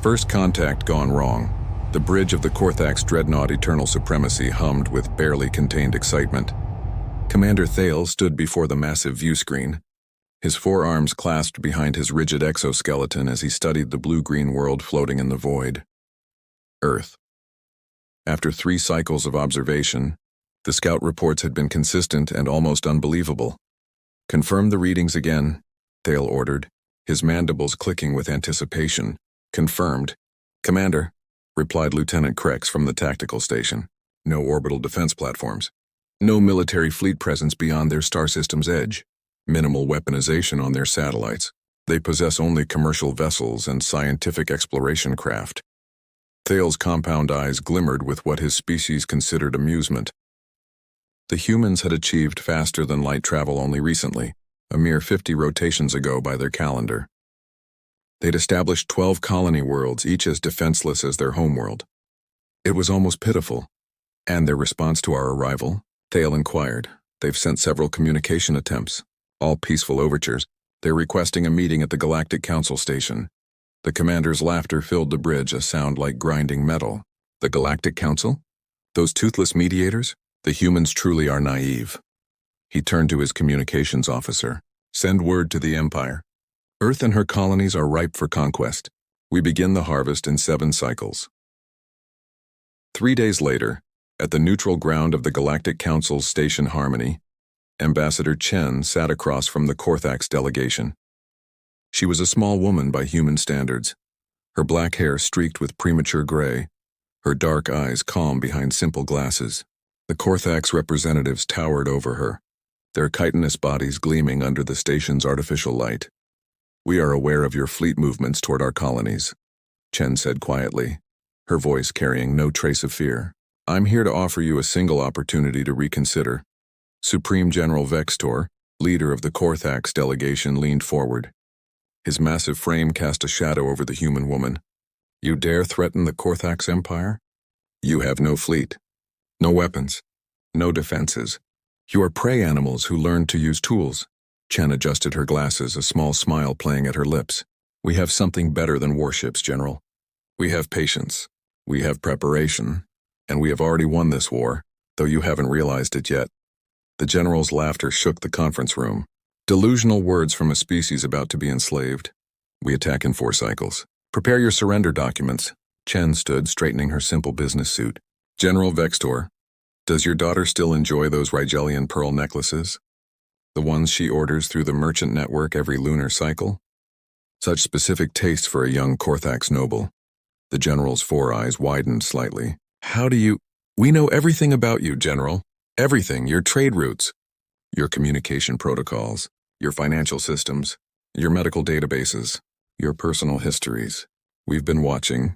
First contact gone wrong. The bridge of the Korthax dreadnought Eternal Supremacy hummed with barely contained excitement. Commander Thales stood before the massive view screen, his forearms clasped behind his rigid exoskeleton as he studied the blue-green world floating in the void. Earth. After 3 cycles of observation, the scout reports had been consistent and almost unbelievable. "Confirm the readings again," Thale ordered, his mandibles clicking with anticipation. "Confirmed." "Commander," replied Lieutenant Krex from the tactical station. "No orbital defense platforms. No military fleet presence beyond their star system's edge. Minimal weaponization on their satellites. They possess only commercial vessels and scientific exploration craft." Thale's compound eyes glimmered with what his species considered amusement. The humans had achieved faster-than-light travel only recently, a mere 50 rotations ago by their calendar. They'd established 12 colony worlds, each as defenseless as their homeworld. It was almost pitiful. "And their response to our arrival?" Thale inquired. "They've sent several communication attempts, all peaceful overtures. They're requesting a meeting at the Galactic Council station." The commander's laughter filled the bridge, a sound like grinding metal. "The Galactic Council? Those toothless mediators? The humans truly are naive." He turned to his communications officer. "Send word to the Empire. Earth and her colonies are ripe for conquest. We begin the harvest in 7 cycles." 3 days later, at the neutral ground of the Galactic Council's Station Harmony, Ambassador Chen sat across from the Korthax delegation. She was a small woman by human standards, her black hair streaked with premature gray, her dark eyes calm behind simple glasses. The Korthax representatives towered over her, their chitinous bodies gleaming under the station's artificial light. "We are aware of your fleet movements toward our colonies," Chen said quietly, her voice carrying no trace of fear. "I'm here to offer you a single opportunity to reconsider." Supreme General Vextor, leader of the Korthax delegation, leaned forward. His massive frame cast a shadow over the human woman. "You dare threaten the Korthax Empire? You have no fleet, no weapons, no defenses. You are prey animals who learned to use tools." Chen adjusted her glasses, a small smile playing at her lips. "We have something better than warships, General. We have patience, we have preparation, and we have already won this war, though you haven't realized it yet." The general's laughter shook the conference room. Delusional words from a species about to be enslaved. "We attack in 4 cycles. Prepare your surrender documents." Chen stood, straightening her simple business suit. "General Vextor, does your daughter still enjoy those Rigelian pearl necklaces? The ones she orders through the merchant network every lunar cycle? Such specific taste for a young Korthax noble." The general's 4 eyes widened slightly. "How do you—" "We know everything about you, General. Everything, your trade routes, your communication protocols, your financial systems, your medical databases, your personal histories. We've been watching,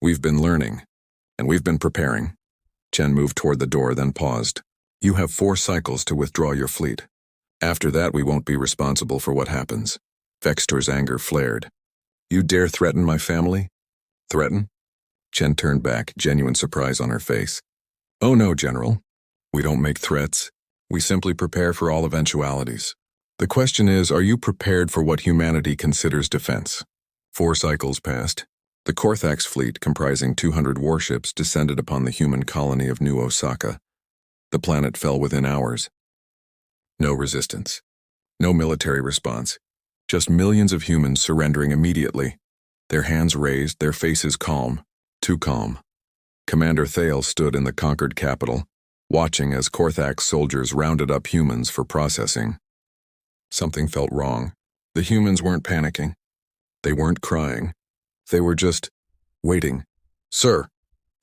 we've been learning, and we've been preparing." Chen moved toward the door, then paused. "You have 4 cycles to withdraw your fleet. After that, we won't be responsible for what happens." Vextor's anger flared. "You dare threaten my family?" "Threaten?" Chen turned back, genuine surprise on her face. "Oh no, General. We don't make threats. We simply prepare for all eventualities. The question is, are you prepared for what humanity considers defense?" 4 cycles passed. The Korthax fleet, comprising 200 warships, descended upon the human colony of New Osaka. The planet fell within hours. No resistance. No military response. Just millions of humans surrendering immediately. Their hands raised, their faces calm. Too calm. Commander Thale stood in the conquered capital, watching as Korthax soldiers rounded up humans for processing. Something felt wrong. The humans weren't panicking. They weren't crying. They were just waiting. "Sir,"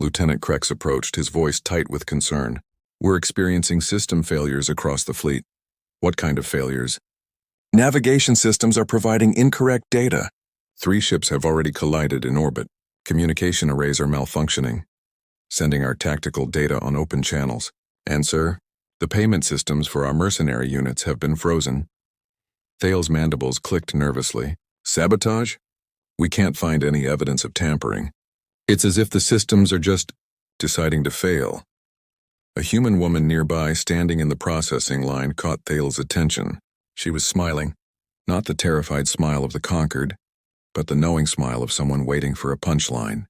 Lieutenant Krex approached, his voice tight with concern. "We're experiencing system failures across the fleet." "What kind of failures?" "Navigation systems are providing incorrect data. 3 ships have already collided in orbit. Communication arrays are malfunctioning, sending our tactical data on open channels. And sir, the payment systems for our mercenary units have been frozen." Thale's mandibles clicked nervously. "Sabotage? We can't find any evidence of tampering. It's as if the systems are just deciding to fail." A human woman nearby, standing in the processing line, caught Thale's attention. She was smiling, not the terrified smile of the conquered, but the knowing smile of someone waiting for a punchline.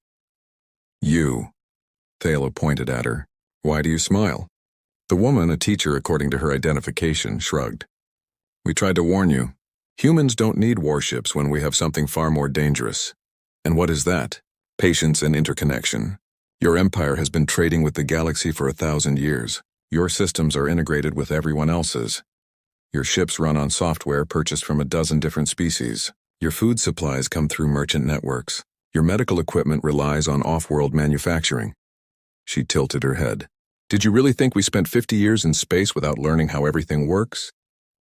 You. Thala pointed at her. Why do you smile? The woman, a teacher according to her identification, shrugged. We tried to warn you. Humans don't need warships when we have something far more dangerous. And what is that? Patience and interconnection. Your empire has been trading with the galaxy for 1,000 years. Your systems are integrated with everyone else's. Your ships run on software purchased from a dozen different species. Your food supplies come through merchant networks. Your medical equipment relies on off-world manufacturing. She tilted her head. Did you really think we spent 50 years in space without learning how everything works?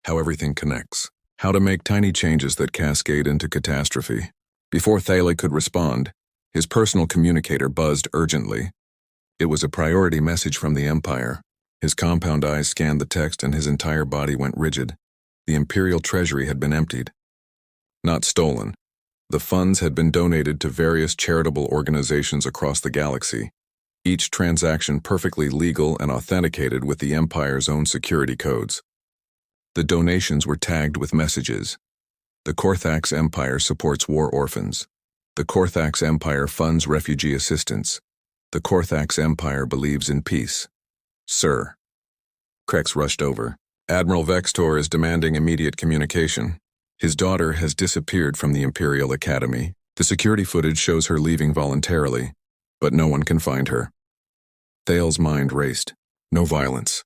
How everything connects. How to make tiny changes that cascade into catastrophe. Before Thala could respond, his personal communicator buzzed urgently. It was a priority message from the Empire. His compound eyes scanned the text and his entire body went rigid. The Imperial treasury had been emptied. Not stolen. The funds had been donated to various charitable organizations across the galaxy, each transaction perfectly legal and authenticated with the Empire's own security codes. The donations were tagged with messages. The Korthax Empire supports war orphans. The Korthax Empire funds refugee assistance. The Korthax Empire believes in peace. Sir. Krex rushed over. Admiral Vextor is demanding immediate communication. His daughter has disappeared from the Imperial Academy. The security footage shows her leaving voluntarily, but no one can find her. Thal's mind raced. No violence.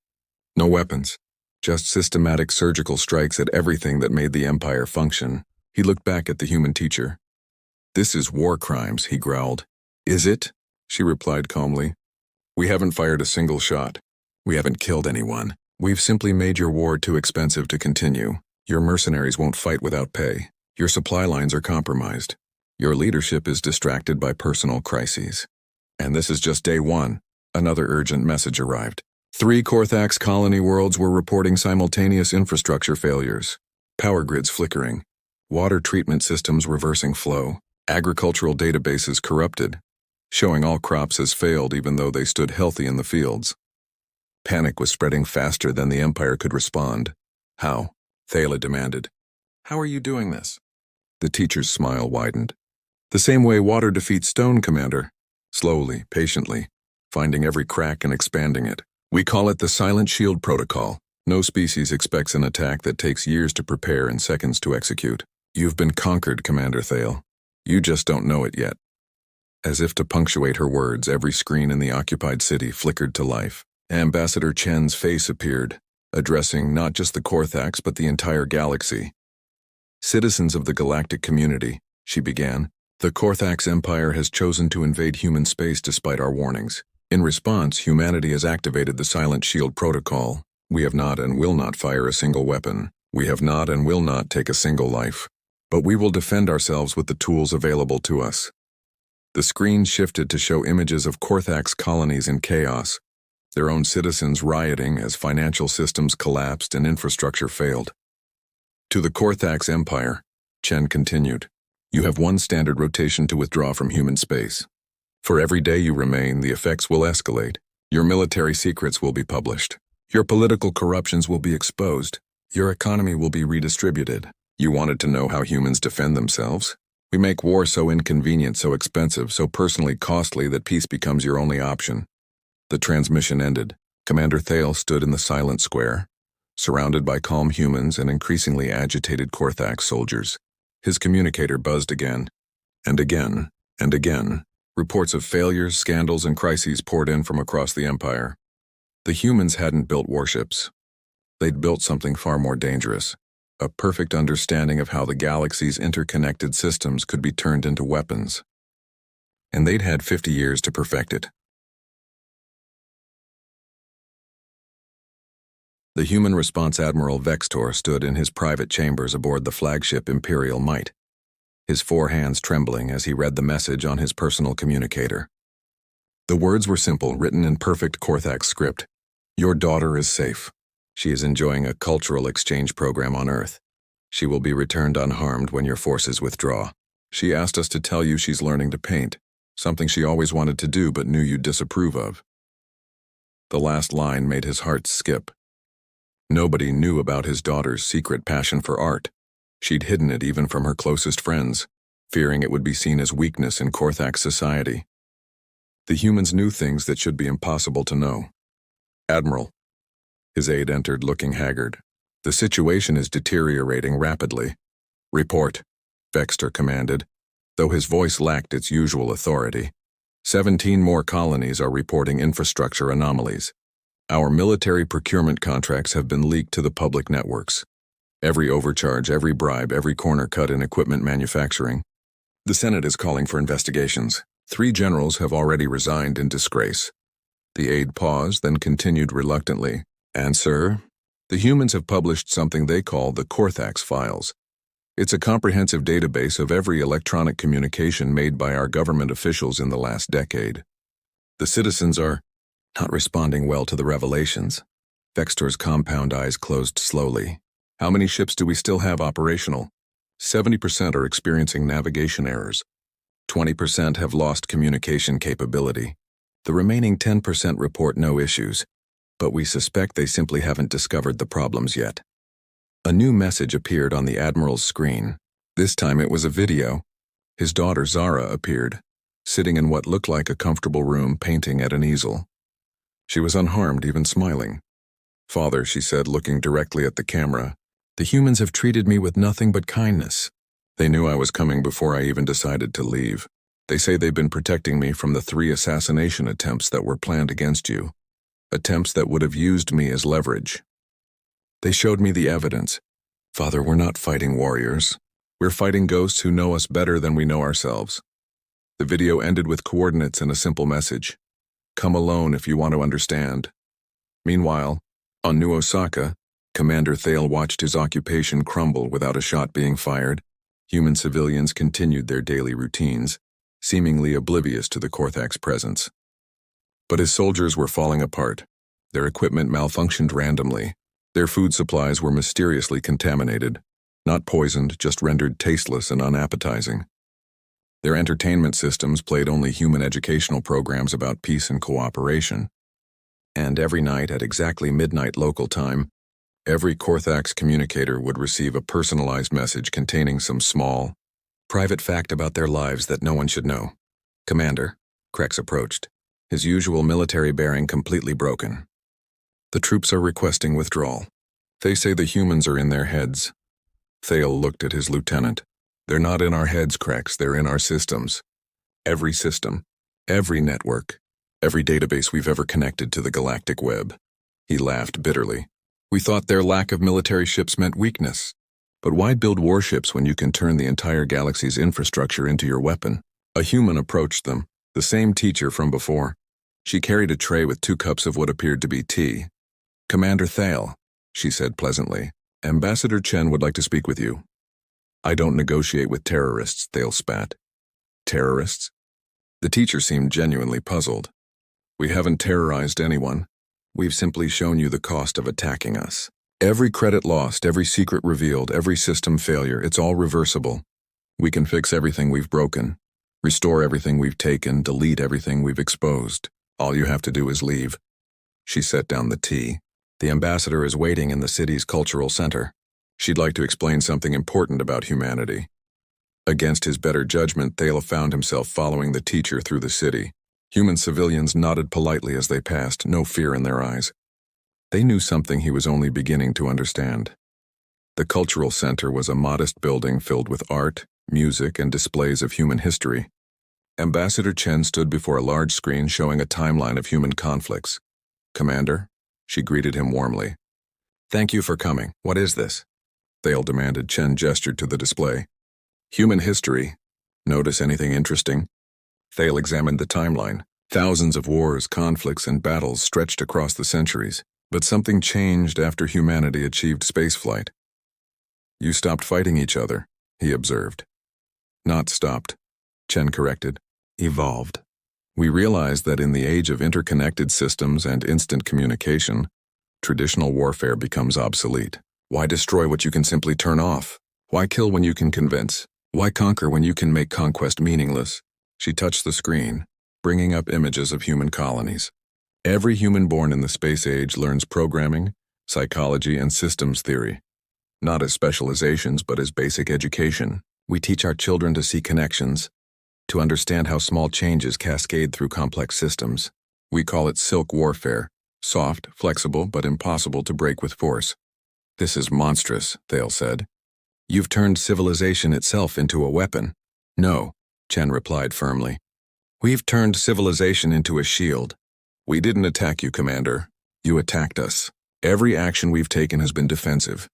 No weapons. Just systematic surgical strikes at everything that made the Empire function. He looked back at the human teacher. This is war crimes, he growled. Is it? She replied calmly. We haven't fired a single shot. We haven't killed anyone. We've simply made your war too expensive to continue. Your mercenaries won't fight without pay. Your supply lines are compromised. Your leadership is distracted by personal crises. And this is just day one. Another urgent message arrived. 3 Korthax colony worlds were reporting simultaneous infrastructure failures. Power grids flickering. Water treatment systems reversing flow. Agricultural databases corrupted, showing all crops as failed even though they stood healthy in the fields. Panic was spreading faster than the Empire could respond. How? Thala demanded. How are you doing this? The teacher's smile widened. The same way water defeats stone, Commander. Slowly, patiently, finding every crack and expanding it. We call it the Silent Shield Protocol. No species expects an attack that takes years to prepare and seconds to execute. You've been conquered, Commander Thala. You just don't know it yet. As if to punctuate her words, every screen in the occupied city flickered to life. Ambassador Chen's face appeared, addressing not just the Korthax but the entire galaxy. Citizens of the galactic community, she began, the Korthax Empire has chosen to invade human space despite our warnings. In response, humanity has activated the Silent Shield Protocol. We have not and will not fire a single weapon. We have not and will not take a single life. But we will defend ourselves with the tools available to us. The screen shifted to show images of Korthax colonies in chaos, their own citizens rioting as financial systems collapsed and infrastructure failed. To the Korthax Empire, Chen continued, you have one standard rotation to withdraw from human space. For every day you remain, the effects will escalate. Your military secrets will be published. Your political corruptions will be exposed. Your economy will be redistributed. You wanted to know how humans defend themselves? We make war so inconvenient, so expensive, so personally costly that peace becomes your only option. The transmission ended. Commander Thala stood in the silent square, surrounded by calm humans and increasingly agitated Korthax soldiers. His communicator buzzed again, and again, and again. Reports of failures, scandals, and crises poured in from across the Empire. The humans hadn't built warships. They'd built something far more dangerous. A perfect understanding of how the galaxy's interconnected systems could be turned into weapons. And they'd had 50 years to perfect it. The human response Admiral Vextor stood in his private chambers aboard the flagship Imperial Might, his 4 hands trembling as he read the message on his personal communicator. The words were simple, written in perfect Korthax script. Your daughter is safe. She is enjoying a cultural exchange program on Earth. She will be returned unharmed when your forces withdraw. She asked us to tell you she's learning to paint, something she always wanted to do but knew you'd disapprove of. The last line made his heart skip. Nobody knew about his daughter's secret passion for art. She'd hidden it even from her closest friends. fearing it would be seen as weakness in Korthak's society. The humans knew things that should be impossible to know. "Admiral." His aide entered, looking haggard. "The situation is deteriorating rapidly." "Report," Vexter commanded, though his voice lacked its usual authority. 17 more colonies are reporting infrastructure anomalies. Our military procurement contracts have been leaked to the public networks. Every overcharge, every bribe, every corner cut in equipment manufacturing. The Senate is calling for investigations. 3 generals have already resigned in disgrace. The aide paused, then continued reluctantly. "And, sir, the humans have published something they call the Korthak's files. It's a comprehensive database of every electronic communication made by our government officials in the last decade. The citizens are not responding well to the revelations." Vextor's compound eyes closed slowly. "How many ships do we still have operational?" 70% are experiencing navigation errors. 20% have lost communication capability. The remaining 10% report no issues, but we suspect they simply haven't discovered the problems yet. A new message appeared on the Admiral's screen. This time it was a video. His daughter Zara appeared, sitting in what looked like a comfortable room painting at an easel. She was unharmed, even smiling. "Father," she said, looking directly at the camera, "the humans have treated me with nothing but kindness. They knew I was coming before I even decided to leave. They say they've been protecting me from the 3 assassination attempts that were planned against you. Attempts that would have used me as leverage. They showed me the evidence. Father, we're not fighting warriors. We're fighting ghosts who know us better than we know ourselves." The video ended with coordinates and a simple message. "Come alone if you want to understand." Meanwhile, on New Osaka, Commander Thale watched his occupation crumble without a shot being fired. Human civilians continued their daily routines, seemingly oblivious to the Korthak's presence. But his soldiers were falling apart. Their equipment malfunctioned randomly. Their food supplies were mysteriously contaminated, not poisoned, just rendered tasteless and unappetizing. Their entertainment systems played only human educational programs about peace and cooperation. And every night at exactly midnight local time, every Korthak's communicator would receive a personalized message containing some small, private fact about their lives that no one should know. "Commander," Krex approached, his usual military bearing completely broken. "The troops are requesting withdrawal. They say the humans are in their heads." Thale looked at his lieutenant. "They're not in our heads, Krex, they're in our systems. Every system, every network, every database we've ever connected to the galactic web." He laughed bitterly. "We thought their lack of military ships meant weakness. But why build warships when you can turn the entire galaxy's infrastructure into your weapon?" A human approached them, the same teacher from before. She carried a tray with 2 cups of what appeared to be tea. "Commander Thale," she said pleasantly, "Ambassador Chen would like to speak with you." "I don't negotiate with terrorists," Thale spat. "Terrorists?" The teacher seemed genuinely puzzled. "We haven't terrorized anyone. We've simply shown you the cost of attacking us. Every credit lost, every secret revealed, every system failure, it's all reversible. We can fix everything we've broken, restore everything we've taken, delete everything we've exposed. All you have to do is leave." She set down the tea. "The ambassador is waiting in the city's cultural center. She'd like to explain something important about humanity." Against his better judgment, Thale found himself following the teacher through the city. Human civilians nodded politely as they passed, no fear in their eyes. They knew something he was only beginning to understand. The cultural center was a modest building filled with art, music, and displays of human history. Ambassador Chen stood before a large screen showing a timeline of human conflicts. "Commander," she greeted him warmly. "Thank you for coming. What is this?" Thale demanded. Chen gestured to the display. "Human history. Notice anything interesting?" Thale examined the timeline. Thousands of wars, conflicts, and battles stretched across the centuries. But something changed after humanity achieved spaceflight. "You stopped fighting each other," he observed. "Not stopped," Chen corrected. "Evolved. We realized that in the age of interconnected systems and instant communication, traditional warfare becomes obsolete. Why destroy what you can simply turn off? Why kill when you can convince? Why conquer when you can make conquest meaningless?" She touched the screen, bringing up images of human colonies. Every human born in the space age learns programming, psychology, and systems theory, not as specializations but as basic education. We teach our children to see connections, to understand how small changes cascade through complex systems. We call it silk warfare, soft, flexible, but impossible to break with force. This is monstrous, Thale said. You've turned civilization itself into a weapon. No, Chen replied firmly. We've turned civilization into a shield. We didn't attack you, Commander. You attacked us. Every action we've taken has been defensive,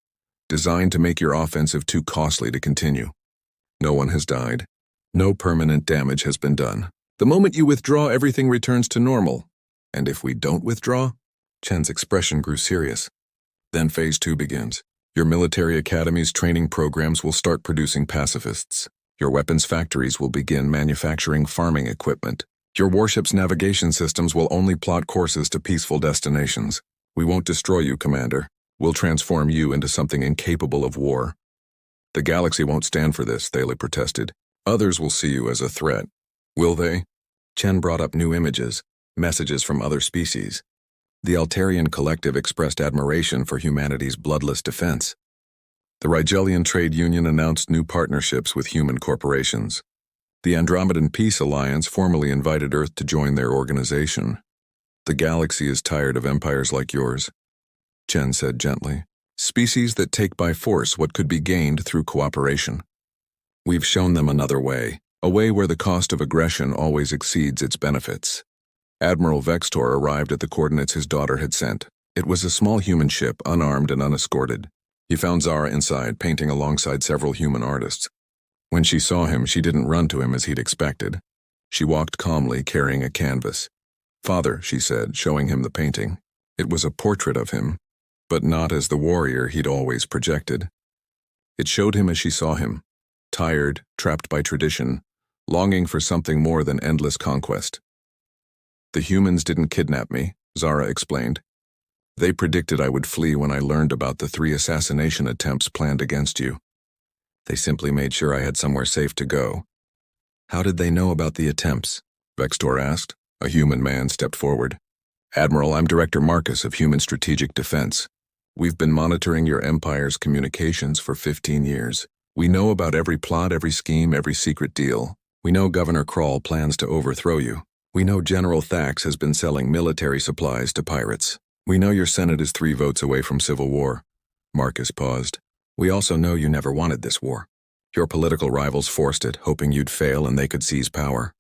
designed to make your offensive too costly to continue. No one has died. No permanent damage has been done. The moment you withdraw, everything returns to normal. And if we don't withdraw? Chen's expression grew serious. Then Phase 2 begins. Your military academy's training programs will start producing pacifists. Your weapons factories will begin manufacturing farming equipment. Your warship's navigation systems will only plot courses to peaceful destinations. We won't destroy you, Commander. We'll transform you into something incapable of war. The galaxy won't stand for this, Thale protested. Others will see you as a threat. Will they? Chen brought up new images, messages from other species. The Altarian collective expressed admiration for humanity's bloodless defense. The Rigelian Trade Union announced new partnerships with human corporations. The Andromedan Peace Alliance formally invited Earth to join their organization. The galaxy is tired of empires like yours, Chen said gently. Species that take by force what could be gained through cooperation. We've shown them another way, a way where the cost of aggression always exceeds its benefits. Admiral Vextor arrived at the coordinates his daughter had sent. It was a small human ship, unarmed and unescorted. He found Zara inside, painting alongside several human artists. When she saw him, she didn't run to him as he'd expected. She walked calmly, carrying a canvas. Father, she said, showing him the painting. It was a portrait of him, but not as the warrior he'd always projected. It showed him as she saw him, tired, trapped by tradition, longing for something more than endless conquest. The humans didn't kidnap me, Zara explained. They predicted I would flee when I learned about the 3 assassination attempts planned against you. They simply made sure I had somewhere safe to go. How did they know about the attempts? Vextor asked. A human man stepped forward. Admiral, I'm Director Marcus of Human Strategic Defense. We've been monitoring your Empire's communications for 15 years. We know about every plot, every scheme, every secret deal. We know Governor Krall plans to overthrow you. We know General Thax has been selling military supplies to pirates. We know your Senate is 3 votes away from civil war. Marcus paused. We also know you never wanted this war. Your political rivals forced it, hoping you'd fail and they could seize power.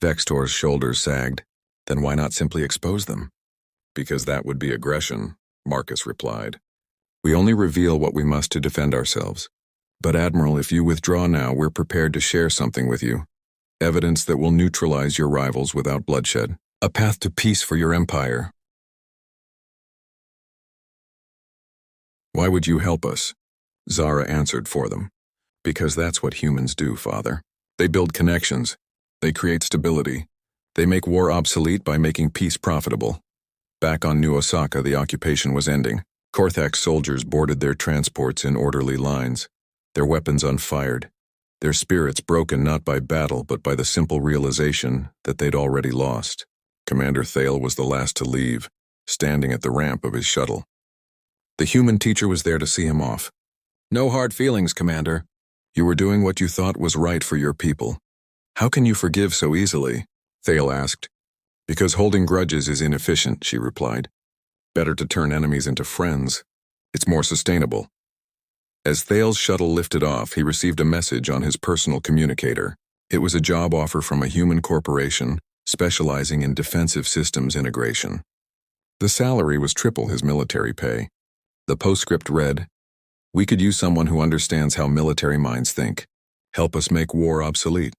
Vextor's shoulders sagged. Then why not simply expose them? Because that would be aggression, Marcus replied. We only reveal what we must to defend ourselves. But Admiral, if you withdraw now, we're prepared to share something with you. Evidence that will neutralize your rivals without bloodshed. A path to peace for your empire. Why would you help us? Zara answered for them. Because that's what humans do, Father. They build connections. They create stability. They make war obsolete by making peace profitable. Back on New Osaka, the occupation was ending. Korthax soldiers boarded their transports in orderly lines, their weapons unfired, their spirits broken not by battle but by the simple realization that they'd already lost. Commander Thale was the last to leave, standing at the ramp of his shuttle. The human teacher was there to see him off. No hard feelings, Commander. You were doing what you thought was right for your people. How can you forgive so easily? Thale asked. Because holding grudges is inefficient, she replied. Better to turn enemies into friends. It's more sustainable. As Thale's shuttle lifted off, he received a message on his personal communicator. It was a job offer from a human corporation specializing in defensive systems integration. The salary was triple his military pay. The postscript read, "We could use someone who understands how military minds think. Help us make war obsolete."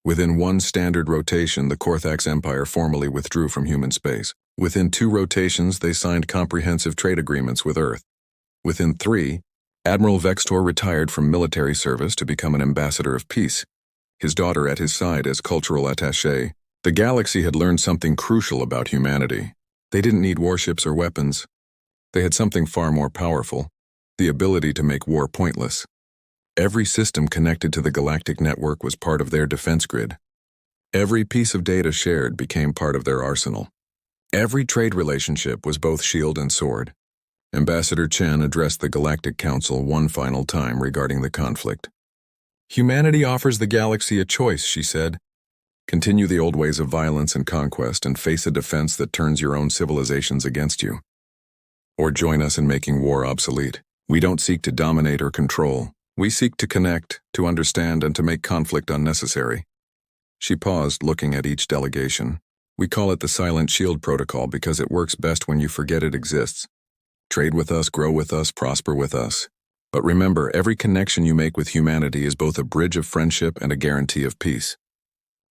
Within 1 standard rotation, the Korthax Empire formally withdrew from human space. Within 2 rotations, they signed comprehensive trade agreements with Earth. Within 3, Admiral Vextor retired from military service to become an ambassador of peace, his daughter at his side as cultural attaché. The galaxy had learned something crucial about humanity. They didn't need warships or weapons. They had something far more powerful, the ability to make war pointless. Every system connected to the galactic network was part of their defense grid. Every piece of data shared became part of their arsenal. Every trade relationship was both shield and sword. Ambassador Chen addressed the Galactic Council one final time regarding the conflict. Humanity offers the galaxy a choice, she said. Continue the old ways of violence and conquest and face a defense that turns your own civilizations against you. Or join us in making war obsolete. We don't seek to dominate or control. We seek to connect, to understand, and to make conflict unnecessary. She paused, looking at each delegation. We call it the Silent Shield Protocol because it works best when you forget it exists. Trade with us, grow with us, prosper with us. But remember, every connection you make with humanity is both a bridge of friendship and a guarantee of peace.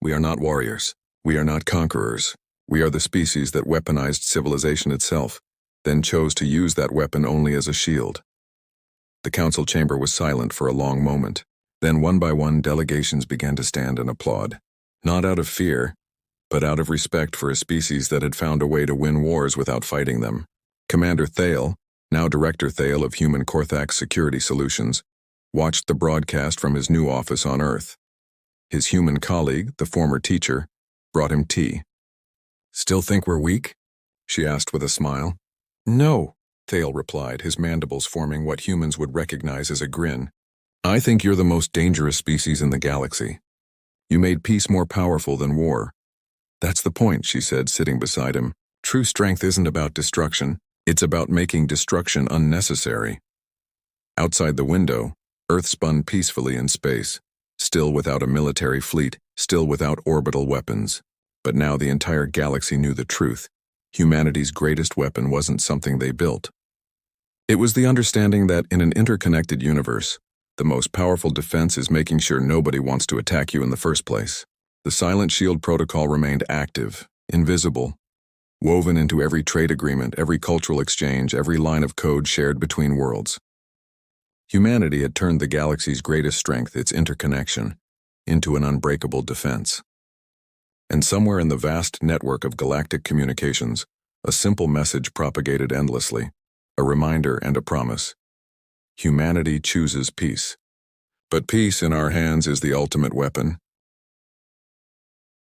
We are not warriors. We are not conquerors. We are the species that weaponized civilization itself, then chose to use that weapon only as a shield. The council chamber was silent for a long moment. Then one by one delegations began to stand and applaud. Not out of fear, but out of respect for a species that had found a way to win wars without fighting them. Commander Thale, now Director Thale of Human Korthax Security Solutions, watched the broadcast from his new office on Earth. His human colleague, the former teacher, brought him tea. "Still think we're weak?" she asked with a smile. "No," Thale replied, his mandibles forming what humans would recognize as a grin. "I think you're the most dangerous species in the galaxy. You made peace more powerful than war." "That's the point," she said, sitting beside him. "True strength isn't about destruction. It's about making destruction unnecessary." Outside the window, Earth spun peacefully in space, still without a military fleet, still without orbital weapons. But now the entire galaxy knew the truth. Humanity's greatest weapon wasn't something they built. It was the understanding that in an interconnected universe, the most powerful defense is making sure nobody wants to attack you in the first place. The Silent Shield Protocol remained active, invisible, woven into every trade agreement, every cultural exchange, every line of code shared between worlds. Humanity had turned the galaxy's greatest strength, its interconnection, into an unbreakable defense. And somewhere in the vast network of galactic communications, a simple message propagated endlessly, a reminder and a promise. Humanity chooses peace. But peace in our hands is the ultimate weapon.